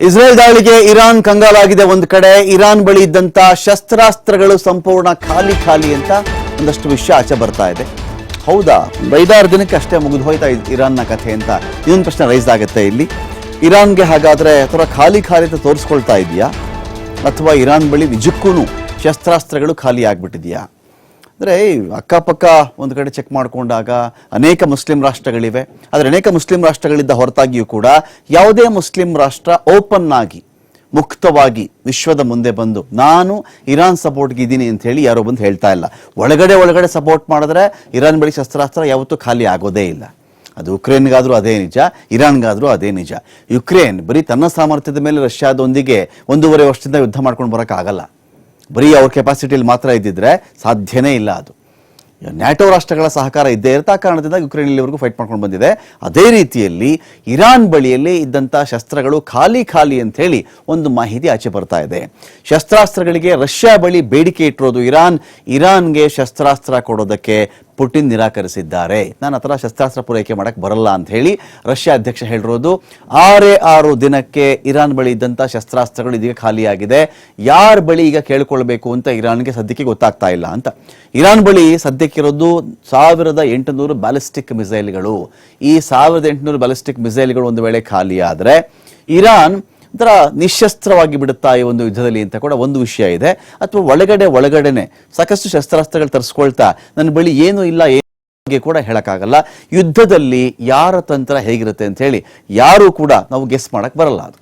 Israel ದಾಳಿಗೆ Iran ಕಂಗಾಲಾಗಿದೆ. ಒಂದು ಕಡೆ ಇರಾನ್ ಬಳಿ ಇದ್ದಂತ ಶಸ್ತ್ರಾಸ್ತ್ರಗಳು ಸಂಪೂರ್ಣ ಖಾಲಿ ಅಂತ ಒಂದಷ್ಟು ವಿಷಯ ಆಚೆ ಬರ್ತಾ ಇದೆ. ಹೌದಾ, 5-6 ದಿನಕ್ಕೆ ಅಷ್ಟೇ ಮುಗಿದು ಹೋಯ್ತಾ ಇರಾನ್ನ ಕಥೆ ಅಂತ ಇನ್ನೊಂದು ಪ್ರಶ್ನೆ ರೈಸ್ ಆಗುತ್ತೆ ಇಲ್ಲಿ. ಇರಾನ್ಗೆ ಹಾಗಾದ್ರೆ ಅಥವಾ ಖಾಲಿ ಅಂತ ತೋರಿಸ್ಕೊಳ್ತಾ ಇದೆಯಾ, ಅಥವಾ ಇರಾನ್ ಬಳಿ ನಿಜಕ್ಕೂ ಶಸ್ತ್ರಾಸ್ತ್ರಗಳು ಖಾಲಿ ಆಗ್ಬಿಟ್ಟಿದೆಯಾ? ಅಂದರೆ ಅಕ್ಕಪಕ್ಕ ಒಂದು ಕಡೆ ಚೆಕ್ ಮಾಡಿಕೊಂಡಾಗ ಅನೇಕ ಮುಸ್ಲಿಂ ರಾಷ್ಟ್ರಗಳಿವೆ. ಆದರೆ ಅನೇಕ ಮುಸ್ಲಿಂ ರಾಷ್ಟ್ರಗಳಿದ್ದ ಹೊರತಾಗಿಯೂ ಕೂಡ ಯಾವುದೇ ಮುಸ್ಲಿಂ ರಾಷ್ಟ್ರ ಓಪನ್ ಆಗಿ ಮುಕ್ತವಾಗಿ ವಿಶ್ವದ ಮುಂದೆ ಬಂದು ನಾನು ಇರಾನ್ ಸಪೋರ್ಟ್ಗೆ ಇದ್ದೀನಿ ಅಂತ ಹೇಳಿ ಯಾರೋ ಬಂದು ಹೇಳ್ತಾ ಇಲ್ಲ. ಒಳಗಡೆ ಸಪೋರ್ಟ್ ಮಾಡಿದ್ರೆ ಇರಾನ್ ಬಳಿ ಶಸ್ತ್ರಾಸ್ತ್ರ ಯಾವತ್ತೂ ಖಾಲಿ ಆಗೋದೇ ಇಲ್ಲ. ಅದು ಯುಕ್ರೇನ್ಗಾದರೂ ಅದೇ ನಿಜ, ಇರಾನ್ಗಾದರೂ ಅದೇ ನಿಜ. ಯುಕ್ರೇನ್ ಬರೀ ತನ್ನ ಸಾಮರ್ಥ್ಯದ ಮೇಲೆ ರಷ್ಯಾದೊಂದಿಗೆ 1.5 ವರ್ಷದಿಂದ ಯುದ್ಧ ಮಾಡ್ಕೊಂಡು ಬರೋಕ್ಕಾಗಲ್ಲ. ಬರೀ ಅವ್ರ ಕೆಪಾಸಿಟಿಯಲ್ಲಿ ಮಾತ್ರ ಇದ್ದಿದ್ರೆ ಸಾಧ್ಯನೇ ಇಲ್ಲ. ಅದು ನ್ಯಾಟೋ ರಾಷ್ಟ್ರಗಳ ಸಹಕಾರ ಇದ್ದೇ ಇರ್ತಾ ಕಾರಣದಿಂದ ಯುಕ್ರೇನ್ ಇಲ್ಲಿವರೆಗೂ ಫೈಟ್ ಮಾಡ್ಕೊಂಡು ಬಂದಿದೆ. ಅದೇ ರೀತಿಯಲ್ಲಿ ಇರಾನ್ ಬಳಿಯಲ್ಲಿ ಇದ್ದಂಥ ಶಸ್ತ್ರಗಳು ಖಾಲಿ ಅಂತ ಹೇಳಿ ಒಂದು ಮಾಹಿತಿ ಆಚೆ ಬರ್ತಾ ಇದೆ. ಶಸ್ತ್ರಾಸ್ತ್ರಗಳಿಗೆ ರಷ್ಯಾ ಬಳಿ ಬೇಡಿಕೆ ಇಟ್ಟಿರೋದು ಇರಾನ್ಗೆ ಶಸ್ತ್ರಾಸ್ತ್ರ ಕೊಡೋದಕ್ಕೆ ಪುಟಿನ್ ನಿರಾಕರಿಸಿದ್ದಾರೆ. ನಾನು ಆ ಥರ ಶಸ್ತ್ರಾಸ್ತ್ರ ಪೂರೈಕೆ ಮಾಡಕ್ಕೆ ಬರಲ್ಲ ಅಂತ ಹೇಳಿ ರಷ್ಯಾ ಅಧ್ಯಕ್ಷ ಹೇಳಿರೋದು. 6 ದಿನಕ್ಕೆ ಇರಾನ್ ಬಳಿ ಇದ್ದಂಥ ಶಸ್ತ್ರಾಸ್ತ್ರಗಳು ಇದೀಗ ಖಾಲಿಯಾಗಿದೆ. ಯಾರ ಬಳಿ ಈಗ ಕೇಳ್ಕೊಳ್ಬೇಕು ಅಂತ ಇರಾನ್ಗೆ ಸದ್ಯಕ್ಕೆ ಗೊತ್ತಾಗ್ತಾ ಇಲ್ಲ ಅಂತ. ಇರಾನ್ ಬಳಿ ಸದ್ಯಕ್ಕಿರೋದು 1800 ಬ್ಯಾಲಿಸ್ಟಿಕ್ ಮಿಸೈಲ್ಗಳು. ಈ 1800 ಬ್ಯಾಲಿಸ್ಟಿಕ್ ಮಿಸೈಲ್ಗಳು ಒಂದು ವೇಳೆ ಖಾಲಿ ಆದರೆ ಇರಾನ್ ಒಂಥರ ನಿಶಸ್ತ್ರವಾಗಿ ಬಿಡುತ್ತಾ ಈ ಒಂದು ಯುದ್ಧದಲ್ಲಿ ಅಂತ ಕೂಡ ಒಂದು ವಿಷಯ ಇದೆ. ಅಥವಾ ಒಳಗಡೆನೆ ಸಾಕಷ್ಟು ಶಸ್ತ್ರಾಸ್ತ್ರಗಳು ತರಿಸ್ಕೊಳ್ತಾ ನನ್ನ ಬಳಿ ಏನೂ ಇಲ್ಲ ಕೂಡ ಹೇಳಕ್ಕಾಗಲ್ಲ. ಯುದ್ಧದಲ್ಲಿ ಯಾರ ತಂತ್ರ ಹೇಗಿರುತ್ತೆ ಅಂತ ಹೇಳಿ ಯಾರೂ ಕೂಡ ನಾವು ಗೆಸ್ ಮಾಡಕ್ ಬರಲ್ಲ. ಅದು